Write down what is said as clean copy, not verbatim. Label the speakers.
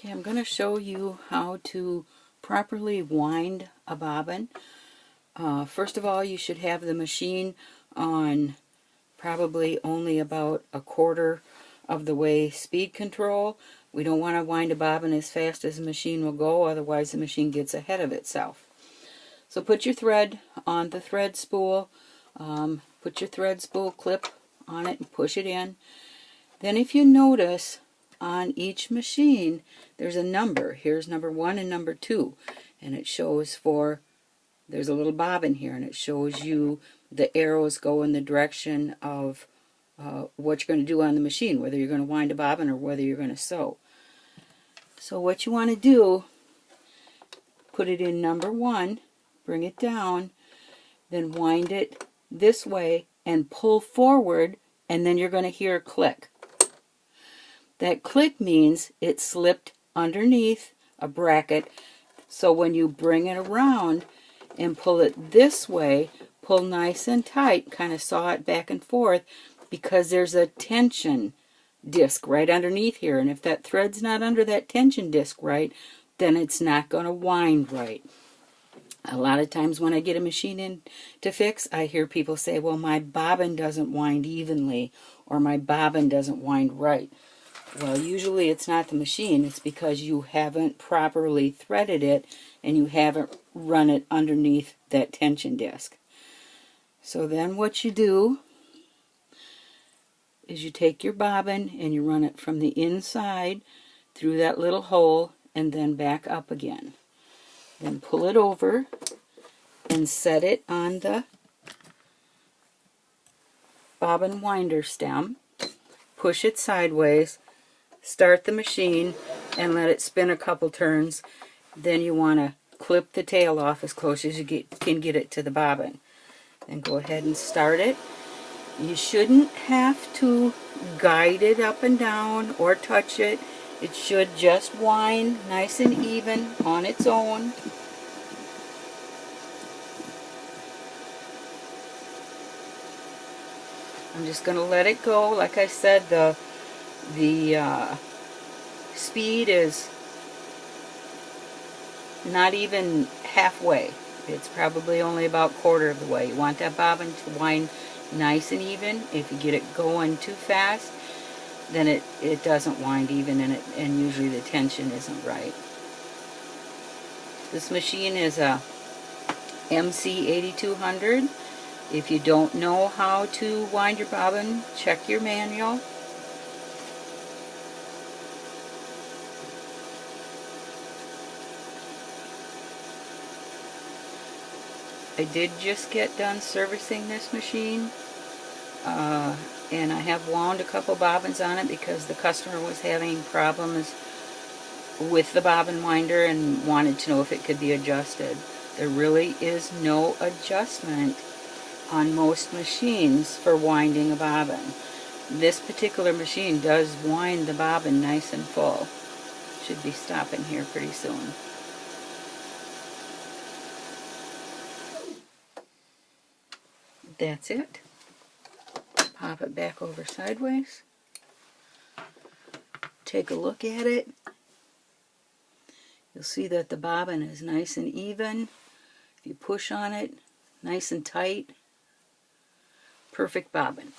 Speaker 1: Okay, I'm going to show you how to properly wind a bobbin. First of all, you should have the machine on probably only about a quarter of the way speed control. We don't want to wind a bobbin as fast as the machine will go, otherwise the machine gets ahead of itself. So put your thread on the thread spool, put your thread spool clip on it and push it in. Then if you notice, on each machine there's a number. Here's number 1 and number 2, and it shows for, there's a little bobbin here, and it shows you the arrows go in the direction of what you're going to do on the machine, whether you're going to wind a bobbin or whether you're going to sew. So what you want to do, put it in number 1, bring it down, then wind it this way and pull forward, and then you're going to hear a click. That click means it slipped underneath a bracket, so when you bring it around and pull it this way, pull nice and tight, kind of saw it back and forth, because there's a tension disc right underneath here, and if that thread's not under that tension disc right, then it's not going to wind right. A lot of times when I get a machine in to fix, I hear people say, well, my bobbin doesn't wind evenly, or my bobbin doesn't wind right. Well, usually it's not the machine, it's because you haven't properly threaded it and you haven't run it underneath that tension disc. So then what you do is you take your bobbin and you run it from the inside through that little hole and then back up again. Then pull it over and set it on the bobbin winder stem. Push it sideways. Start the machine and let it spin a couple turns. Then you want to clip the tail off as close as you can get it to the bobbin. Then go ahead and start it. You shouldn't have to guide it up and down or touch it. It should just wind nice and even on its own. I'm just going to let it go. Like I said, the speed is not even halfway. It's probably only about a quarter of the way. You want that bobbin to wind nice and even. If you get it going too fast, then it doesn't wind even, and usually the tension isn't right. This machine is a MC 8200. If you don't know how to wind your bobbin, check your manual. I did just get done servicing this machine, and I have wound a couple bobbins on it because the customer was having problems with the bobbin winder and wanted to know if it could be adjusted. There really is no adjustment on most machines for winding a bobbin. This particular machine does wind the bobbin nice and full. Should be stopping here pretty soon. That's it. Pop it back over sideways. Take a look at it. You'll see that the bobbin is nice and even. If you push on it nice and tight, perfect bobbin.